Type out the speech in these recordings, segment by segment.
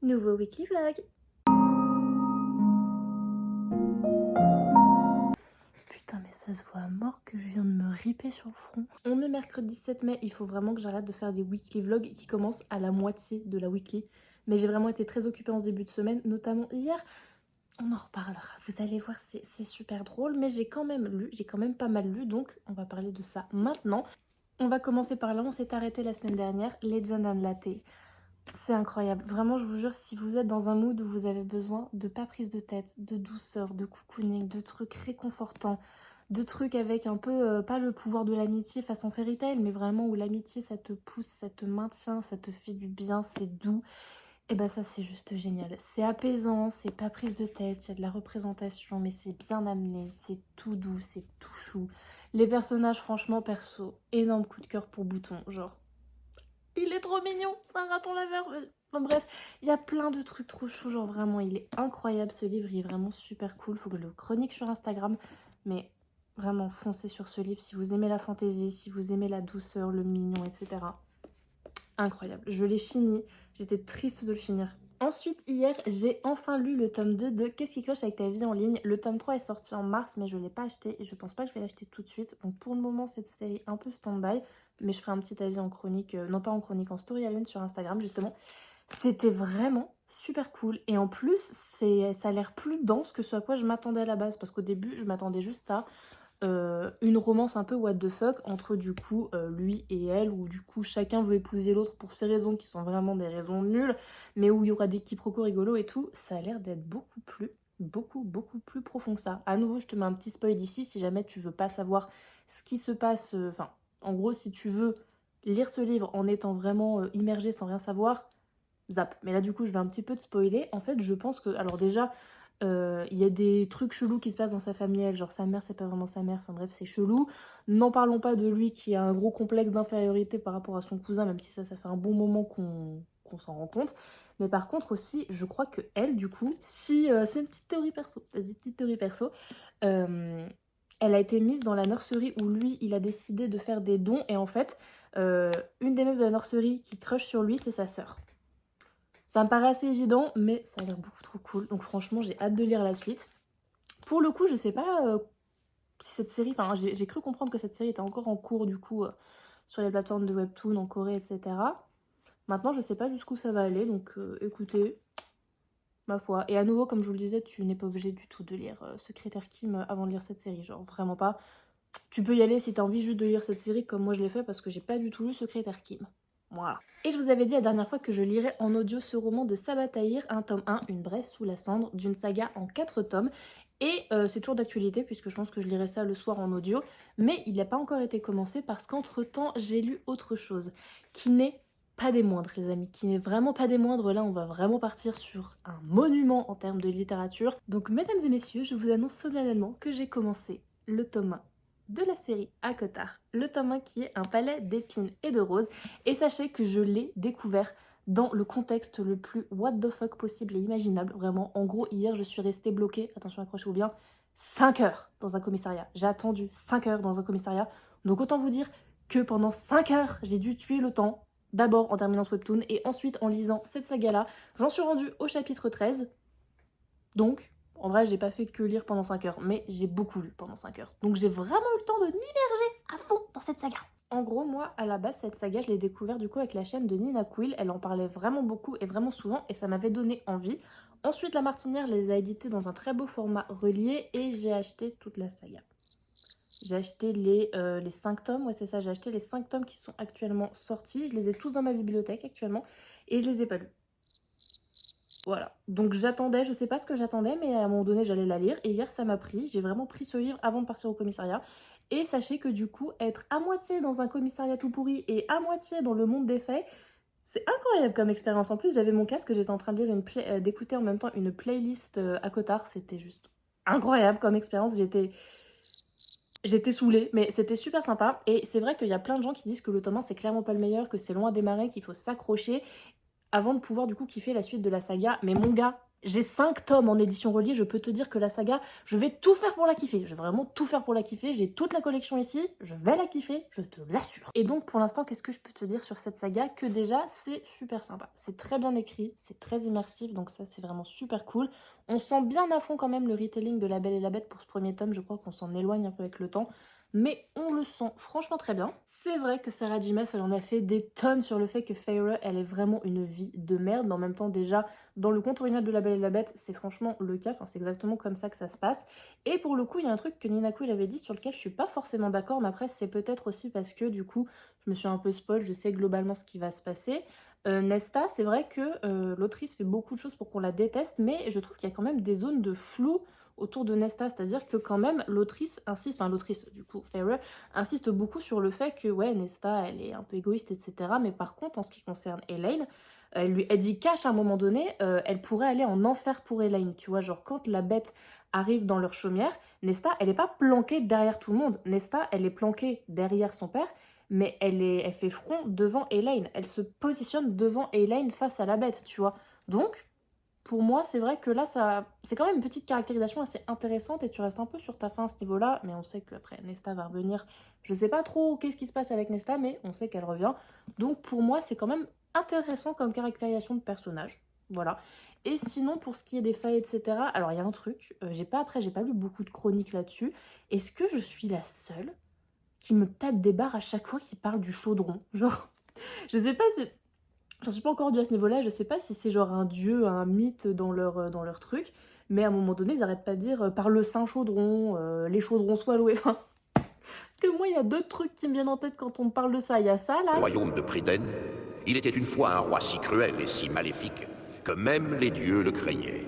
Nouveau weekly vlog. Putain mais ça se voit à mort que je viens de me riper sur le front. On est mercredi 7 mai, il faut vraiment que j'arrête de faire des weekly vlogs qui commencent à la moitié de la weekly. Mais j'ai vraiment été très occupée en ce début de semaine, notamment hier. On en reparlera, vous allez voir, c'est super drôle, mais j'ai quand même lu, j'ai quand même pas mal lu, donc on va parler de ça maintenant. On va commencer par là, on s'est arrêté la semaine dernière, Legend and Latte. C'est incroyable, vraiment je vous jure, si vous êtes dans un mood où vous avez besoin de pas prise de tête, de douceur, de cocooning, de trucs réconfortants, de trucs avec un peu, pas le pouvoir de l'amitié façon fairy tail, mais vraiment où l'amitié ça te pousse, ça te maintient, ça te fait du bien, c'est doux, et bah ça c'est juste génial. C'est apaisant, c'est pas prise de tête, il y a de la représentation, mais c'est bien amené, c'est tout doux, c'est tout chou. Les personnages franchement perso, énorme coup de cœur pour Bouton, genre il est trop mignon, c'est un raton laveur. Enfin bref, il y a plein de trucs trop chauds, genre vraiment, il est incroyable ce livre, il est vraiment super cool. Faut que je le chronique sur Instagram, mais vraiment foncez sur ce livre si vous aimez la fantaisie, si vous aimez la douceur, le mignon, etc. Incroyable, je l'ai fini, j'étais triste de le finir. Ensuite, hier, j'ai enfin lu le tome 2 de Qu'est-ce qui cloche avec ta vie en ligne. Le tome 3 est sorti en mars, mais je ne l'ai pas acheté et je pense pas que je vais l'acheter tout de suite. Donc pour le moment, cette série un peu stand-by, mais je ferai un petit avis en chronique, non pas en chronique, en story à l'une sur Instagram justement. C'était vraiment super cool et en plus, ça a l'air plus dense que ce à quoi je m'attendais à la base parce qu'au début, je m'attendais juste à une romance un peu what the fuck entre du coup lui et elle, où du coup chacun veut épouser l'autre pour ses raisons qui sont vraiment des raisons nulles, mais où il y aura des quiproquos rigolos et tout. Ça a l'air d'être beaucoup plus profond que ça. À nouveau, je te mets un petit spoil ici si jamais tu veux pas savoir ce qui se passe, enfin en gros si tu veux lire ce livre en étant vraiment immergé sans rien savoir, zap. Mais là du coup je vais un petit peu te spoiler. En fait je pense que, alors déjà il y a des trucs chelous qui se passent dans sa famille, elle, genre sa mère c'est pas vraiment sa mère, enfin bref c'est chelou. N'en parlons pas de lui qui a un gros complexe d'infériorité par rapport à son cousin, même si ça fait un bon moment qu'on s'en rend compte. Mais par contre aussi, je crois que elle du coup, si c'est une petite théorie perso, vas-y petite théorie perso, euh, elle a été mise dans la nurserie où lui il a décidé de faire des dons et en fait une des meufs de la nurserie qui crush sur lui c'est sa sœur. Ça me paraît assez évident, mais ça a l'air beaucoup trop cool. Donc franchement, j'ai hâte de lire la suite. Pour le coup, je sais pas si cette série... Enfin, j'ai cru comprendre que cette série était encore en cours, du coup, sur les plateformes de Webtoon, en Corée, etc. Maintenant, je sais pas jusqu'où ça va aller, donc écoutez, ma foi. Et à nouveau, comme je vous le disais, tu n'es pas obligé du tout de lire Secrétaire Kim avant de lire cette série. Genre, vraiment pas. Tu peux y aller si t'as envie juste de lire cette série comme moi je l'ai fait, parce que j'ai pas du tout lu Secrétaire Kim. Voilà. Et je vous avais dit la dernière fois que je lirais en audio ce roman de Sabaa Tahir, un tome 1, Une braise sous la cendre, d'une saga en 4 tomes. Et c'est toujours d'actualité puisque je pense que je lirai ça le soir en audio. Mais il n'a pas encore été commencé parce qu'entre temps j'ai lu autre chose qui n'est pas des moindres les amis, qui n'est vraiment pas des moindres. Là on va vraiment partir sur un monument en termes de littérature. Donc mesdames et messieurs, je vous annonce solennellement que j'ai commencé le tome 1 de la série ACOTAR, le tome 1 qui est Un palais d'épines et de roses. Et sachez que je l'ai découvert dans le contexte le plus what the fuck possible et imaginable. Vraiment, en gros, hier, je suis restée bloquée, attention, accrochez-vous bien, 5 heures dans un commissariat. J'ai attendu 5 heures dans un commissariat. Donc autant vous dire que pendant 5 heures, j'ai dû tuer le temps. D'abord en terminant ce webtoon et ensuite en lisant cette saga-là. J'en suis rendue au chapitre 13. Donc, en vrai, j'ai pas fait que lire pendant 5 heures, mais j'ai beaucoup lu pendant 5 heures. Donc j'ai vraiment eu le temps de m'immerger à fond dans cette saga. En gros, moi, à la base, cette saga, je l'ai découvert du coup avec la chaîne de Nina Quill. Elle en parlait vraiment beaucoup et vraiment souvent et ça m'avait donné envie. Ensuite, La Martinière les a édités dans un très beau format relié et j'ai acheté toute la saga. J'ai acheté les 5 tomes, ouais c'est ça, j'ai acheté les 5 tomes qui sont actuellement sortis. Je les ai tous dans ma bibliothèque actuellement et je les ai pas lus. Voilà, donc j'attendais, je sais pas ce que j'attendais, mais à un moment donné j'allais la lire et hier ça m'a pris, j'ai vraiment pris ce livre avant de partir au commissariat. Et sachez que du coup, être à moitié dans un commissariat tout pourri et à moitié dans le monde des faits, c'est incroyable comme expérience. En plus, j'avais mon casque, j'étais en train de lire d'écouter en même temps une playlist à Cotard, c'était juste incroyable comme expérience. J'étais saoulée, mais c'était super sympa. Et c'est vrai qu'il y a plein de gens qui disent que le tome 1 c'est clairement pas le meilleur, que c'est loin à démarrer, qu'il faut s'accrocher avant de pouvoir du coup kiffer la suite de la saga. Mais mon gars, J'ai 5 tomes en édition reliée, je peux te dire que la saga, je vais tout faire pour la kiffer. Je vais vraiment tout faire pour la kiffer. J'ai toute la collection ici, je vais la kiffer, je te l'assure. Et donc pour l'instant, qu'est-ce que je peux te dire sur cette saga? Que déjà, c'est super sympa. C'est très bien écrit, c'est très immersif, donc ça c'est vraiment super cool. On sent bien à fond quand même le retelling de La Belle et la Bête pour ce premier tome, je crois qu'on s'en éloigne un peu avec le temps. Mais on le sent franchement très bien. C'est vrai que Sarah J. Maas, elle en a fait des tonnes sur le fait que Feyre, elle est vraiment une vie de merde, mais en même temps déjà, dans le conte original de La Belle et la Bête, c'est franchement le cas, enfin, c'est exactement comme ça que ça se passe. Et pour le coup, il y a un truc que Nina Quill avait dit sur lequel je suis pas forcément d'accord, mais après c'est peut-être aussi parce que du coup, je me suis un peu spoil, je sais globalement ce qui va se passer. Nesta, c'est vrai que l'autrice fait beaucoup de choses pour qu'on la déteste, mais je trouve qu'il y a quand même des zones de flou autour de Nesta, c'est-à-dire que quand même l'autrice insiste, enfin l'autrice du coup, Feyre, insiste beaucoup sur le fait que ouais, Nesta, elle est un peu égoïste, etc. Mais par contre, en ce qui concerne Elaine, elle dit qu'à un moment donné, elle pourrait aller en enfer pour Elaine, tu vois, genre quand la bête arrive dans leur chaumière, Nesta, elle est pas planquée derrière tout le monde, Nesta, elle est planquée derrière son père, mais elle fait front devant Elaine, elle se positionne devant Elaine face à la bête, tu vois. Donc, pour moi, c'est vrai que là, c'est quand même une petite caractérisation assez intéressante et tu restes un peu sur ta fin à ce niveau-là, mais on sait qu'après, Nesta va revenir. Je sais pas trop qu'est-ce qui se passe avec Nesta, mais on sait qu'elle revient. Donc pour moi, c'est quand même intéressant comme caractérisation de personnage. Voilà. Et sinon, pour ce qui est des failles, etc., alors il y a un truc, j'ai pas lu beaucoup de chroniques là-dessus. Est-ce que je suis la seule qui me tape des barres à chaque fois qu'il parle du chaudron? Genre, je sais pas si... J'en suis pas encore rendue à ce niveau-là, je sais pas si c'est genre un dieu, un mythe dans leur truc, mais à un moment donné, ils arrêtent pas de dire par le Saint Chaudron, les chaudrons soient loués. Enfin, parce que moi, il y a deux trucs qui me viennent en tête quand on me parle de ça. Il y a ça là. Royaume de Pryden, il était une fois un roi si cruel et si maléfique que même les dieux le craignaient.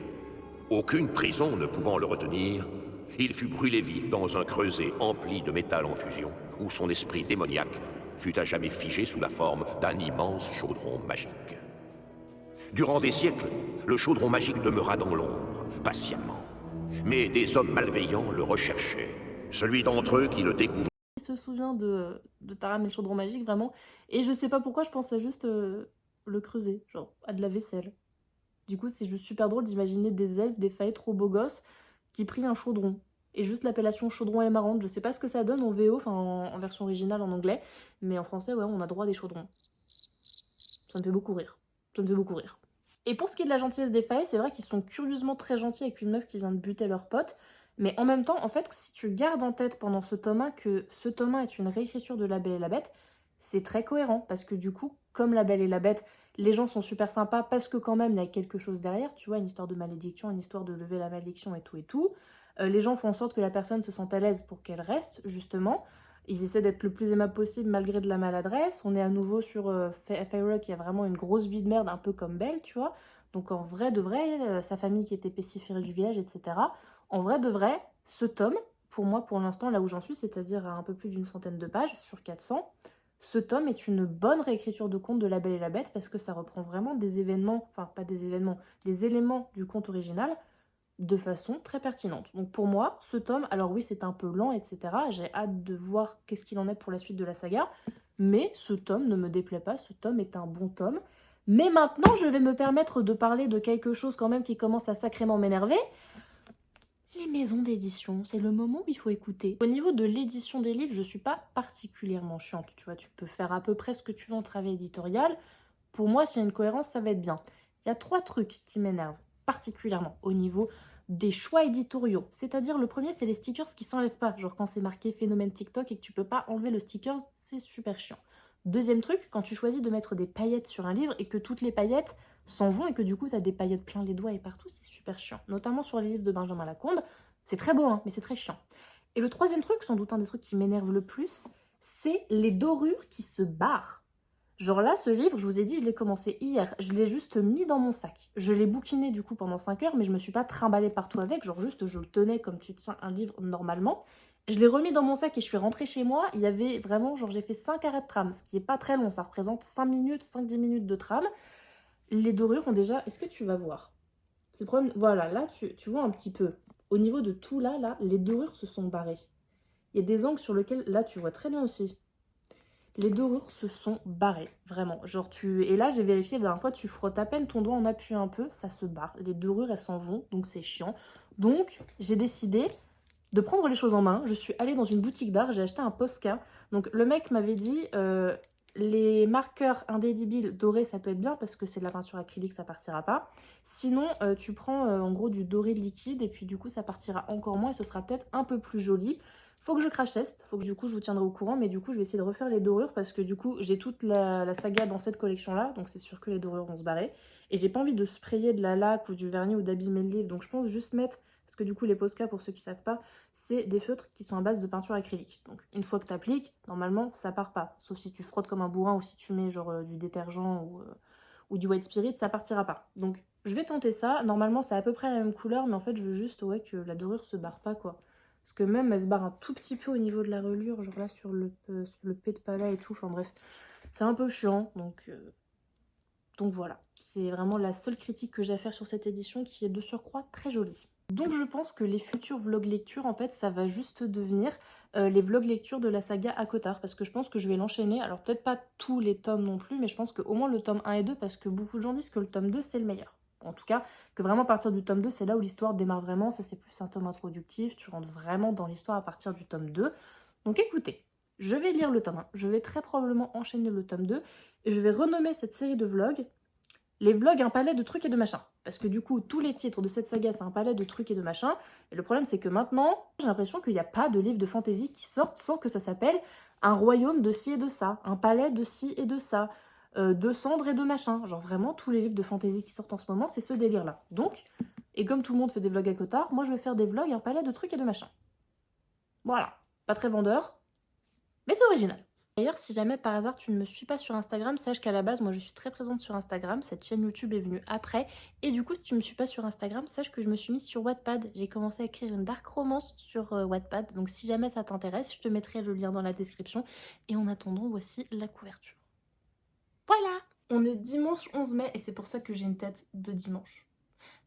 Aucune prison ne pouvant le retenir, il fut brûlé vif dans un creuset empli de métal en fusion, où son esprit démoniaque fut à jamais figé sous la forme d'un immense chaudron magique. Durant des siècles, le chaudron magique demeura dans l'ombre, patiemment. Mais des hommes malveillants le recherchaient. Celui d'entre eux qui le découvrit Se souvient de Taram et le chaudron magique, vraiment. Et je sais pas pourquoi, je pense à juste le creuset, genre à de la vaisselle. Du coup, c'est juste super drôle d'imaginer des elfes, des failles trop beaux gosses qui prient un chaudron. Et juste l'appellation chaudron est marrante. Je sais pas ce que ça donne en VO, enfin en version originale en anglais, mais en français, ouais, on a droit à des chaudrons. Ça me fait beaucoup rire. Ça me fait beaucoup rire. Et pour ce qui est de la gentillesse des failles, c'est vrai qu'ils sont curieusement très gentils avec une meuf qui vient de buter leur pote. Mais en même temps, en fait, si tu gardes en tête pendant ce tome 1 que ce tome 1 est une réécriture de La Belle et la Bête, c'est très cohérent. Parce que du coup, comme La Belle et la Bête, les gens sont super sympas parce que quand même, il y a quelque chose derrière. Tu vois, une histoire de malédiction, une histoire de lever la malédiction et tout et tout. Les gens font en sorte que la personne se sente à l'aise pour qu'elle reste, justement. Ils essaient d'être le plus aimable possible malgré de la maladresse. On est à nouveau sur Feyre qui a vraiment une grosse vie de merde, un peu comme Belle, tu vois. Donc en vrai de vrai, sa famille qui était pestiférée du village, etc. En vrai de vrai, ce tome, pour moi pour l'instant, là où j'en suis, c'est-à-dire à un peu plus d'une centaine de pages, sur 400, ce tome est une bonne réécriture de conte de La Belle et la Bête parce que ça reprend vraiment des événements, enfin pas des événements, des éléments du conte original de façon très pertinente. Donc pour moi, ce tome, alors oui, c'est un peu lent, etc. J'ai hâte de voir qu'est-ce qu'il en est pour la suite de la saga, mais ce tome ne me déplaît pas, ce tome est un bon tome. Mais maintenant, je vais me permettre de parler de quelque chose quand même qui commence à sacrément m'énerver. Les maisons d'édition, c'est le moment où il faut écouter. Au niveau de l'édition des livres, je suis pas particulièrement chiante, tu vois, tu peux faire à peu près ce que tu veux en travail éditorial. Pour moi, s'il y a une cohérence, ça va être bien. Il y a 3 trucs qui m'énervent particulièrement au niveau des choix éditoriaux. C'est-à-dire, le premier, c'est les stickers qui s'enlèvent pas. Genre quand c'est marqué phénomène TikTok et que tu peux pas enlever le sticker, c'est super chiant. Deuxième truc, quand tu choisis de mettre des paillettes sur un livre et que toutes les paillettes s'en vont et que du coup tu as des paillettes plein les doigts et partout, c'est super chiant. Notamment sur les livres de Benjamin Lacombe. C'est très beau, hein, mais c'est très chiant. Et le troisième truc, sans doute un des trucs qui m'énerve le plus, c'est les dorures qui se barrent. Genre là, ce livre, je vous ai dit, je l'ai commencé hier. Je l'ai juste mis dans mon sac. Je l'ai bouquiné du coup pendant 5 heures, mais je me suis pas trimballée partout avec. Genre juste, je le tenais comme tu tiens un livre normalement. Je l'ai remis dans mon sac et je suis rentrée chez moi. Il y avait vraiment, genre j'ai fait 5 arrêts de tram, ce qui est pas très long. Ça représente 5 minutes, 5-10 minutes de tram. Les dorures ont déjà... Est-ce que tu vas voir? C'est le problème... Voilà, là, tu vois un petit peu. Au niveau de tout là, les dorures se sont barrées. Il y a des angles sur lesquels, là, tu vois très bien aussi. Les dorures se sont barrées, vraiment. Genre et là j'ai vérifié la dernière fois, tu frottes à peine ton doigt en appuyant un peu, ça se barre. Les dorures elles s'en vont, donc c'est chiant. Donc j'ai décidé de prendre les choses en main. Je suis allée dans une boutique d'art, j'ai acheté un Posca. Donc le mec m'avait dit, les marqueurs indélébiles dorés ça peut être bien parce que c'est de la peinture acrylique, ça partira pas. Sinon tu prends en gros du doré liquide et puis du coup ça partira encore moins et ce sera peut-être un peu plus joli. Faut que je crash teste, faut que du coup je vous tiendrai au courant, mais du coup je vais essayer de refaire les dorures parce que du coup j'ai toute la saga dans cette collection là, donc c'est sûr que les dorures vont se barrer. Et j'ai pas envie de sprayer de la laque ou du vernis ou d'abîmer le livre, donc je pense juste mettre, parce que du coup les Posca pour ceux qui savent pas, c'est des feutres qui sont à base de peinture acrylique. Donc une fois que tu appliques, normalement ça part pas, sauf si tu frottes comme un bourrin ou si tu mets genre du détergent ou du white spirit, ça partira pas. Donc je vais tenter ça, normalement c'est à peu près la même couleur, mais en fait je veux juste ouais, que la dorure se barre pas quoi. Parce que même, elle se barre un tout petit peu au niveau de la reliure, genre là sur le P de pala et tout. Enfin bref, c'est un peu chiant. Donc voilà, c'est vraiment la seule critique que j'ai à faire sur cette édition qui est de surcroît très jolie. Donc je pense que les futurs vlogs lecture, en fait, ça va juste devenir les vlogs lecture de la saga ACOTAR. Parce que je pense que je vais l'enchaîner. Alors peut-être pas tous les tomes non plus, mais je pense qu'au moins le tome 1 et 2, parce que beaucoup de gens disent que le tome 2 c'est le meilleur. En tout cas, que vraiment à partir du tome 2, c'est là où l'histoire démarre vraiment. Ça, c'est plus un tome introductif. Tu rentres vraiment dans l'histoire à partir du tome 2. Donc écoutez, je vais lire le tome 1. Je vais très probablement enchaîner le tome 2. Et je vais renommer cette série de vlogs les vlogs un palais de trucs et de machins. Parce que du coup, tous les titres de cette saga, c'est un palais de trucs et de machins. Et le problème, c'est que maintenant, j'ai l'impression qu'il n'y a pas de livre de fantasy qui sortent sans que ça s'appelle un royaume de ci et de ça, un palais de ci et de ça, de cendres et de machin. Genre vraiment, tous les livres de fantasy qui sortent en ce moment, c'est ce délire-là. Donc, et comme tout le monde fait des vlogs à Cotard, moi je vais faire des vlogs un palais de trucs et de machins. Voilà. Pas très vendeur, mais c'est original. D'ailleurs, si jamais par hasard tu ne me suis pas sur Instagram, sache qu'à la base, moi je suis très présente sur Instagram. Cette chaîne YouTube est venue après. Et du coup, si tu ne me suis pas sur Instagram, sache que je me suis mise sur Wattpad. J'ai commencé à écrire une dark romance sur Wattpad. Donc si jamais ça t'intéresse, je te mettrai le lien dans la description. Et en attendant, voici la couverture. Voilà! On est dimanche 11 mai et c'est pour ça que j'ai une tête de dimanche.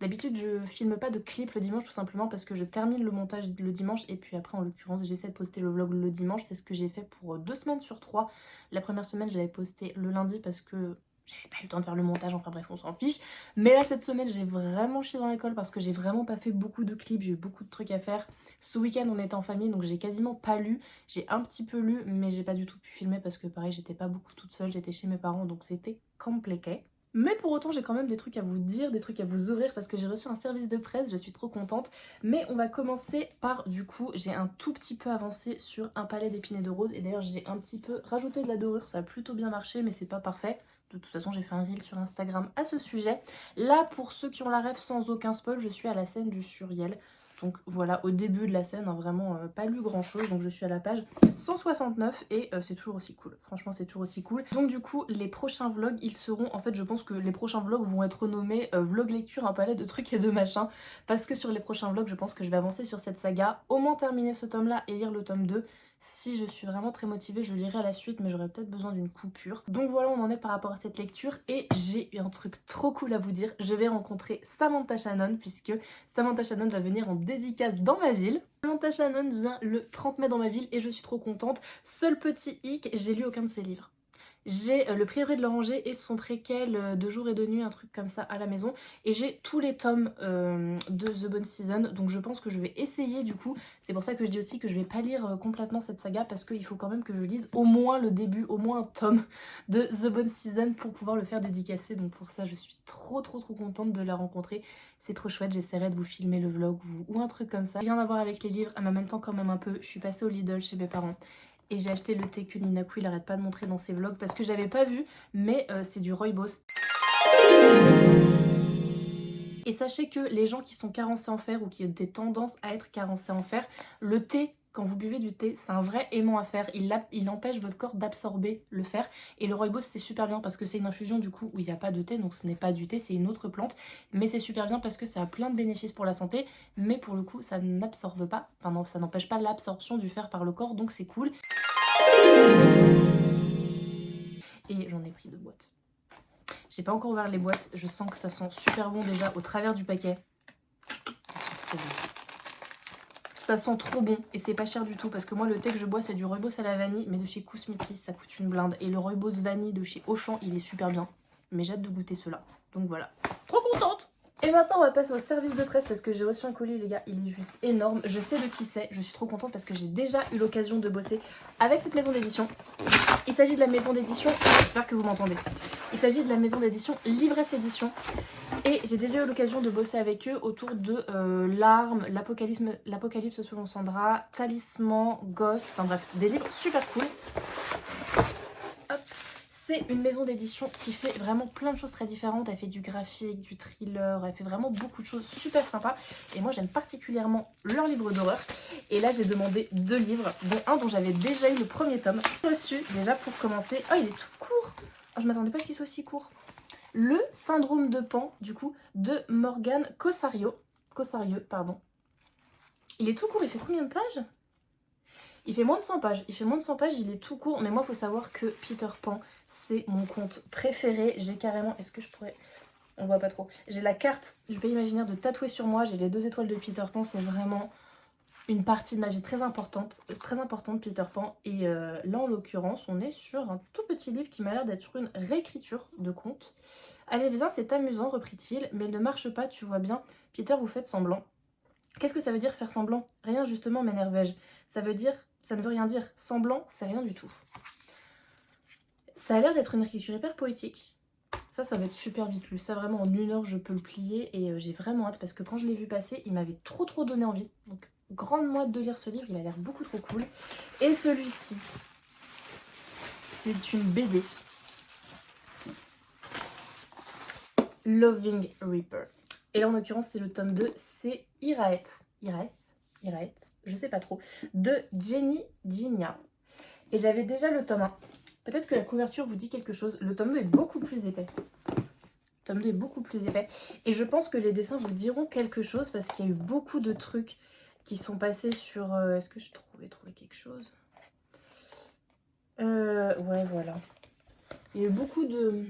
D'habitude, je filme pas de clip le dimanche tout simplement parce que je termine le montage le dimanche et puis après, en l'occurrence, j'essaie de poster le vlog le dimanche. C'est ce que j'ai fait pour 2 semaines sur 3. La première semaine, j'avais posté le lundi parce que j'avais pas eu le temps de faire le montage, enfin bref, on s'en fiche. Mais là, cette semaine, j'ai vraiment chié dans l'école parce que j'ai vraiment pas fait beaucoup de clips, j'ai eu beaucoup de trucs à faire. Ce week-end, on était en famille, donc j'ai quasiment pas lu. J'ai un petit peu lu, mais j'ai pas du tout pu filmer parce que pareil, j'étais pas beaucoup toute seule, j'étais chez mes parents, donc c'était compliqué. Mais pour autant, j'ai quand même des trucs à vous dire, des trucs à vous ouvrir parce que j'ai reçu un service de presse, je suis trop contente. Mais on va commencer par, du coup, j'ai un tout petit peu avancé sur un palais d'épines et de roses. Et d'ailleurs, j'ai un petit peu rajouté de la dorure, ça a plutôt bien marché, mais c'est pas parfait. De toute façon, j'ai fait un reel sur Instagram à ce sujet. Là, pour ceux qui ont la ref sans aucun spoil, je suis à la scène du Suriel. Donc voilà, au début de la scène, hein, vraiment pas lu grand chose. Donc je suis à la page 169 et c'est toujours aussi cool. Franchement, c'est toujours aussi cool. Donc du coup, les prochains vlogs, ils seront... En fait, je pense que les prochains vlogs vont être renommés vlog lecture, un palais de trucs et de machins. Parce que sur les prochains vlogs, je pense que je vais avancer sur cette saga. Au moins terminer ce tome-là et lire le tome 2. Si je suis vraiment très motivée, je lirai à la suite, mais j'aurais peut-être besoin d'une coupure. Donc voilà, on en est par rapport à cette lecture. Et j'ai un truc trop cool à vous dire. Je vais rencontrer Samantha Shannon, puisque Samantha Shannon va venir en dédicace dans ma ville. Samantha Shannon vient le 30 mai dans ma ville et je suis trop contente. Seul petit hic, j'ai lu aucun de ses livres. J'ai Le Prieuré de l'Oranger et son préquel de jour et de nuit, un truc comme ça à la maison. Et j'ai tous les tomes de The Bonne Season, donc je pense que je vais essayer du coup. C'est pour ça que je dis aussi que je vais pas lire complètement cette saga parce qu'il faut quand même que je lise au moins le début, au moins un tome de The Bonne Season pour pouvoir le faire dédicacer. Donc pour ça, je suis trop contente de la rencontrer. C'est trop chouette, j'essaierai de vous filmer le vlog ou un truc comme ça. Rien à voir avec les livres, mais en même temps quand même un peu. Je suis passée au Lidl chez mes parents. Et j'ai acheté le thé que Ninaku il arrête pas de montrer dans ses vlogs parce que j'avais pas vu, mais c'est du rooibos. Et sachez que les gens qui sont carencés en fer ou qui ont des tendances à être carencés en fer, le thé, quand vous buvez du thé, c'est un vrai aimant à fer. Il empêche votre corps d'absorber le fer. Et le rooibos, c'est super bien parce que c'est une infusion du coup où il n'y a pas de thé, donc ce n'est pas du thé, c'est une autre plante. Mais c'est super bien parce que ça a plein de bénéfices pour la santé, mais pour le coup, ça n'absorbe pas, enfin non, ça n'empêche pas l'absorption du fer par le corps, donc c'est cool. Et j'en ai pris 2 boîtes. J'ai pas encore ouvert les boîtes, je sens que ça sent super bon déjà au travers du paquet. Ça sent trop bon et c'est pas cher du tout parce que moi le thé que je bois c'est du rooibos à la vanille mais de chez Kousmiti, ça coûte une blinde. Et le rooibos vanille de chez Auchan il est super bien. Mais j'ai hâte de goûter cela. Donc voilà, trop contente. Et maintenant on va passer au service de presse parce que j'ai reçu un colis les gars, il est juste énorme. Je sais de qui c'est, je suis trop contente parce que j'ai déjà eu l'occasion de bosser avec cette maison d'édition. Il s'agit de la maison d'édition, j'espère que vous m'entendez. Il s'agit de la maison d'édition Livresse Édition. Et j'ai déjà eu l'occasion de bosser avec eux autour de L'Arme, l'Apocalypse selon Sandra, Talisman, Ghost, enfin bref, des livres super cool. Hop. C'est une maison d'édition qui fait vraiment plein de choses très différentes. Elle fait du graphique, du thriller, elle fait vraiment beaucoup de choses super sympas. Et moi j'aime particulièrement leurs livres d'horreur. Et là j'ai demandé 2 livres, dont un dont j'avais déjà eu le premier tome. J'ai reçu déjà pour commencer. Oh il est tout court. Oh, je m'attendais pas à ce qu'il soit aussi court. Le syndrome de Pan, du coup, de Morgane Cossarieu, pardon. Il est tout court, il fait combien de pages? Il fait moins de 100 pages. Il est tout court. Mais moi, il faut savoir que Peter Pan, c'est mon conte préféré. J'ai carrément... Est-ce que je pourrais... On voit pas trop. J'ai la carte du pays imaginaire de tatouer sur moi. J'ai les 2 étoiles de Peter Pan. C'est vraiment une partie de ma vie très importante Peter Pan. Et là, en l'occurrence, on est sur un tout petit livre qui m'a l'air d'être une réécriture de conte. Allez, viens, c'est amusant, reprit-il, mais il ne marche pas, tu vois bien. Peter, vous faites semblant. Qu'est-ce que ça veut dire faire semblant? Rien, justement, m'énervais-je. Ça ne veut rien dire. Semblant, c'est rien du tout. Ça a l'air d'être une écriture hyper poétique. Ça va être super vite lu. Ça, vraiment, en 1 heure, je peux le plier. Et j'ai vraiment hâte, parce que quand je l'ai vu passer, il m'avait trop donné envie. Donc, grandement hâte de lire ce livre. Il a l'air beaucoup trop cool. Et celui-ci, c'est une BD. Loving Reaper. Et là, en l'occurrence, c'est le tome 2. C'est Iraet, je sais pas trop. De Jenny Digna. Et j'avais déjà le tome 1. Peut-être que la couverture vous dit quelque chose. Le tome 2 est beaucoup plus épais. Et je pense que les dessins vous diront quelque chose parce qu'il y a eu beaucoup de trucs qui sont passés sur... Est-ce que je trouvais quelque chose? Ouais, voilà. Il y a eu beaucoup de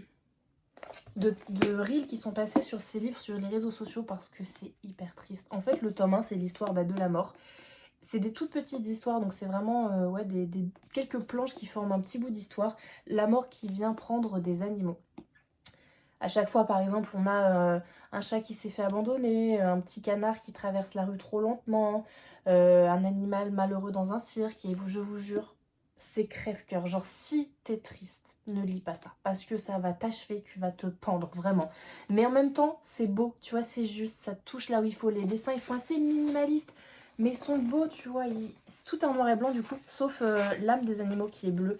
reels qui sont passés sur ces livres sur les réseaux sociaux parce que c'est hyper triste. En fait, le tome 1, c'est l'histoire de la mort. C'est des toutes petites histoires, donc c'est vraiment ouais, quelques planches qui forment un petit bout d'histoire. La mort qui vient prendre des animaux. À chaque fois, par exemple, on a un chat qui s'est fait abandonner, un petit canard qui traverse la rue trop lentement, un animal malheureux dans un cirque, et je vous jure, c'est crève-cœur. Genre, si t'es triste, ne lis pas ça, parce que ça va t'achever, tu vas te pendre, vraiment. Mais en même temps, c'est beau, tu vois, c'est juste, ça touche là où il faut. Les dessins, ils sont assez minimalistes, mais ils sont beaux, tu vois, c'est tout en noir et blanc, du coup, sauf l'âme des animaux qui est bleue.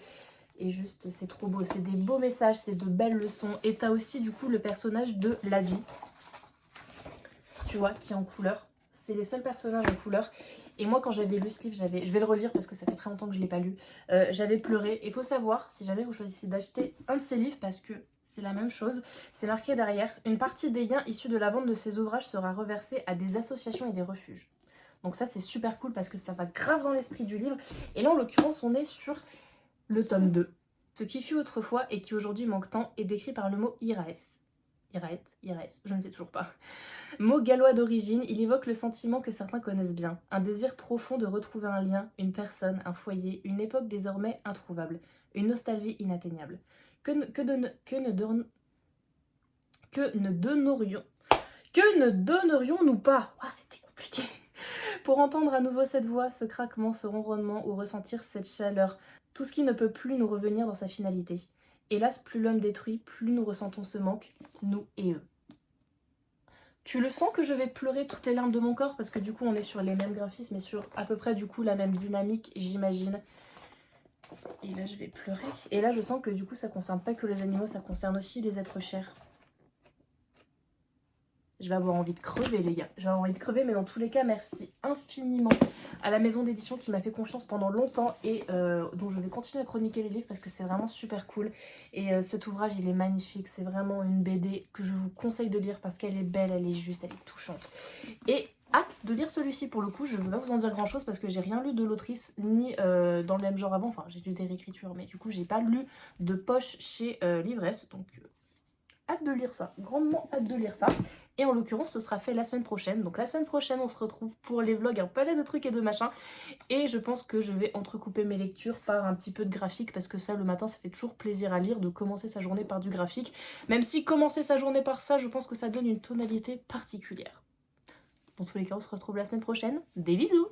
Et juste, c'est trop beau, c'est des beaux messages, c'est de belles leçons. Et t'as aussi, du coup, le personnage de la vie, tu vois, qui est en couleur. C'est les seuls personnages en couleur. Et moi, quand j'avais lu ce livre, je vais le relire parce que ça fait très longtemps que je ne l'ai pas lu. J'avais pleuré. Et il faut savoir, si jamais vous choisissez d'acheter un de ces livres, parce que c'est la même chose, c'est marqué derrière, une partie des gains issus de la vente de ces ouvrages sera reversée à des associations et des refuges. Donc ça, c'est super cool parce que ça va grave dans l'esprit du livre. Et là, en l'occurrence, on est sur le tome 2. Ce qui fut autrefois et qui aujourd'hui manque tant est décrit par le mot Iraes. Iraes, je ne sais toujours pas. Mot gallois d'origine, il évoque le sentiment que certains connaissent bien. Un désir profond de retrouver un lien, une personne, un foyer, une époque désormais introuvable. Une nostalgie inatteignable. Que ne donnerions-nous pas? Ah, c'était compliqué. Pour entendre à nouveau cette voix, ce craquement, ce ronronnement ou ressentir cette chaleur. Tout ce qui ne peut plus nous revenir dans sa finalité. Hélas, plus l'homme détruit, plus nous ressentons ce manque, nous et eux. Tu le sens que je vais pleurer toutes les larmes de mon corps parce que du coup on est sur les mêmes graphismes et sur à peu près du coup la même dynamique, j'imagine. Et là je vais pleurer. Et là je sens que du coup ça concerne pas que les animaux, ça concerne aussi les êtres chers. Je vais avoir envie de crever les gars, je vais avoir envie de crever, mais dans tous les cas merci infiniment à la maison d'édition qui m'a fait confiance pendant longtemps et dont je vais continuer à chroniquer les livres parce que c'est vraiment super cool. Et cet ouvrage il est magnifique, c'est vraiment une BD que je vous conseille de lire parce qu'elle est belle, elle est juste, elle est touchante. Et hâte de lire celui-ci pour le coup, je ne vais pas vous en dire grand chose parce que j'ai rien lu de l'autrice ni dans le même genre avant, enfin j'ai lu des réécritures mais du coup j'ai pas lu de poche chez Livresse, donc hâte de lire ça, grandement hâte de lire ça. Et en l'occurrence, ce sera fait la semaine prochaine. Donc la semaine prochaine, on se retrouve pour les vlogs, un palais de trucs et de machins. Et je pense que je vais entrecouper mes lectures par un petit peu de graphique, parce que ça, le matin, ça fait toujours plaisir à lire, de commencer sa journée par du graphique. Même si commencer sa journée par ça, je pense que ça donne une tonalité particulière. Dans tous les cas, on se retrouve la semaine prochaine. Des bisous!